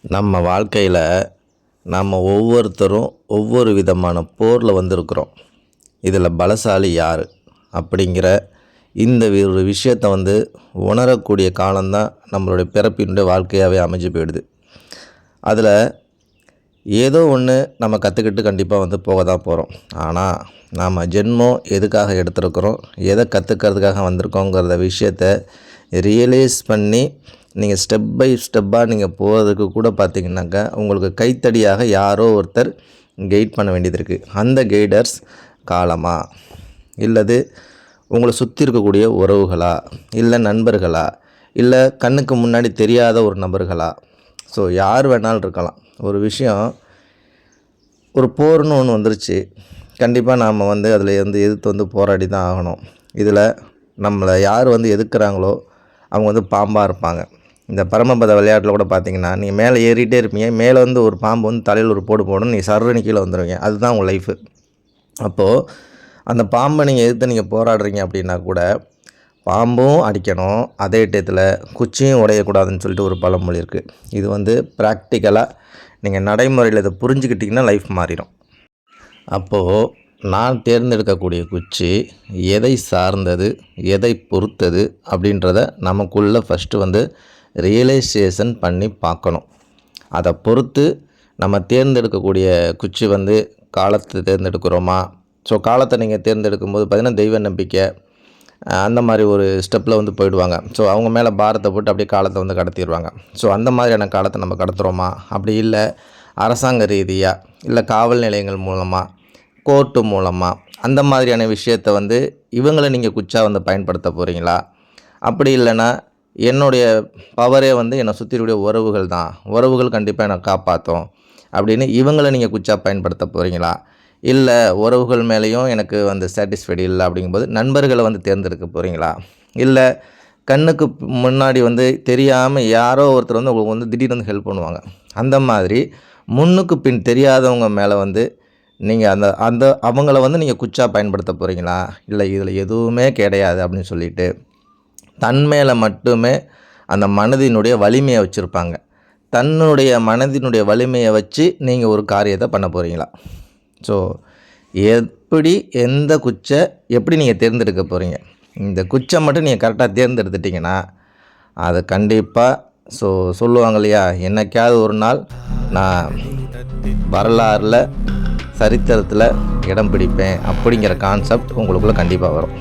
நம்ம வாழ்க்கையில் நம்ம ஒவ்வொருத்தரும் ஒவ்வொரு விதமான போரில் வந்திருக்கிறோம். இதில் பலசாலி யார் அப்படிங்கிற இந்த ஒரு விஷயத்தை உணரக்கூடிய காலம்தான் நம்மளுடைய பிறப்பினுடைய வாழ்க்கையாகவே அமைஞ்சு போயிடுது. அதில் ஏதோ ஒன்று நம்ம கற்றுக்கிட்டு கண்டிப்பாக போக தான் போகிறோம். ஆனால் நாம் ஜென்மம் எதுக்காக எடுத்துருக்குறோம், எதை கற்றுக்கிறதுக்காக வந்திருக்கோங்கிறத விஷயத்தை ரியலைஸ் பண்ணி நீங்கள் ஸ்டெப் பை ஸ்டெப்பாக நீங்கள் போகிறதுக்கு கூட பார்த்திங்கனாக்கா உங்களுக்கு கைத்தடியாக யாரோ ஒருத்தர் கைட் பண்ண வேண்டியது இருக்குது. அந்த கைடர்ஸ் காலமா, இல்லது உங்களை சுற்றி இருக்கக்கூடிய உறவுகளா, இல்லை நண்பர்களா, இல்லை கண்ணுக்கு முன்னாடி தெரியாத ஒரு நபர்களா, ஸோ யார் வேணாலும் இருக்கலாம். ஒரு விஷயம், ஒரு போர்னு ஒன்று வந்துருச்சு, கண்டிப்பாக நாம் அதில் எதிர்த்து போராடி தான் ஆகணும். இதில் நம்மளை யார் எதிர்க்கிறாங்களோ அவங்க பாம்பாக இருப்பாங்க. இந்த பரமபத விளையாட்டில் கூட பார்த்திங்கன்னா, நீங்கள் மேலே ஏறிட்டே இருப்பீங்க, மேலே ஒரு பாம்பு தலையில் ஒரு போடு போடணும், நீங்கள் சர்றனி கீழே வந்துடுவீங்க. அதுதான் உங்கள் லைஃபு. அப்போது அந்த பாம்பை நீங்கள் எதிர்த்து நீங்கள் போராடுறீங்க அப்படின்னா கூட பாம்பும் அடிக்கணும், அதே டயத்தில் குச்சியும் உடையக்கூடாதுன்னு சொல்லிட்டு ஒரு பழமொழி இருக்குது. இது ப்ராக்டிக்கலாக நீங்கள் நடைமுறையில் இதை புரிஞ்சுக்கிட்டிங்கன்னா லைஃப் மாறிடும். அப்போது நான் தேர்ந்தெடுக்கக்கூடிய குச்சி எதை சார்ந்தது, எதை பொறுத்தது அப்படின்றத நமக்குள்ளே ஃபஸ்ட்டு ரியலைசேஷன் பண்ணி பார்க்கணும். அதை பொறுத்து நம்ம தேர்ந்தெடுக்கக்கூடிய குச்சி காலத்தை தேர்ந்தெடுக்கிறோமா. ஸோ காலத்தை நீங்கள் தேர்ந்தெடுக்கும்போது பார்த்திங்கன்னா தெய்வ நம்பிக்கை அந்த மாதிரி ஒரு ஸ்டெப்பில் போயிடுவாங்க. ஸோ அவங்க மேலே பாரத்தை போட்டு அப்படியே காலத்தை கடத்திடுவாங்க. ஸோ அந்த மாதிரியான காலத்தை நம்ம கடத்துகிறோமா, அப்படி இல்லை அரசாங்க ரீதியாக, இல்லை காவல் நிலையங்கள் மூலமாக, கோர்ட்டு மூலமாக, அந்த மாதிரியான விஷயத்தை இவங்களை நீங்கள் குச்சாக பயன்படுத்த போகிறீங்களா? அப்படி இல்லைன்னா என்னுடைய பவரே என்னை சுற்றிக்கூடிய உறவுகள் தான், உறவுகள் கண்டிப்பாக என்னை காப்பாற்றும் அப்படின்னு இவங்களை நீங்கள் குச்சா பயன்படுத்த போகிறீங்களா? இல்லை உறவுகள் மேலேயும் எனக்கு சாட்டிஸ்ஃபைடு இல்லை அப்படிங்கும்போது நண்பர்களை தேர்ந்தெடுக்க போகிறீங்களா? இல்லை கண்ணுக்கு முன்னாடி தெரியாமல் யாரோ ஒருத்தர் உங்களுக்கு திடீர்னு ஹெல்ப் பண்ணுவாங்க, அந்த மாதிரி முன்னுக்கு பின் தெரியாதவங்க மேலே நீங்கள் அந்த அவங்கள நீங்கள் குச்சா பயன்படுத்த போகிறீங்களா? இல்லை இதில் எதுவுமே கிடையாது அப்படின்னு சொல்லிட்டு தன் மேலே மட்டுமே அந்த மனதினுடைய வலிமையை வச்சுருப்பாங்க. தன்னுடைய மனதினுடைய வலிமையை வச்சு நீங்கள் ஒரு காரியத்தை பண்ண போகிறீங்களா? ஸோ எப்படி எந்த குச்சை எப்படி நீங்கள் தேர்ந்தெடுக்க போகிறீங்க? இந்த குச்சை மட்டும் நீங்கள் கரெக்டாக தேர்ந்தெடுத்துட்டிங்கன்னா அது கண்டிப்பாக சொல்லுவாங்க இல்லையா, என்னைக்காவது ஒரு நாள் நான் வரலாறில் சரித்திரத்தில் இடம் பிடிப்பேன் அப்படிங்கிற கான்செப்ட் உங்களுக்குள்ளே கண்டிப்பாக வரும்.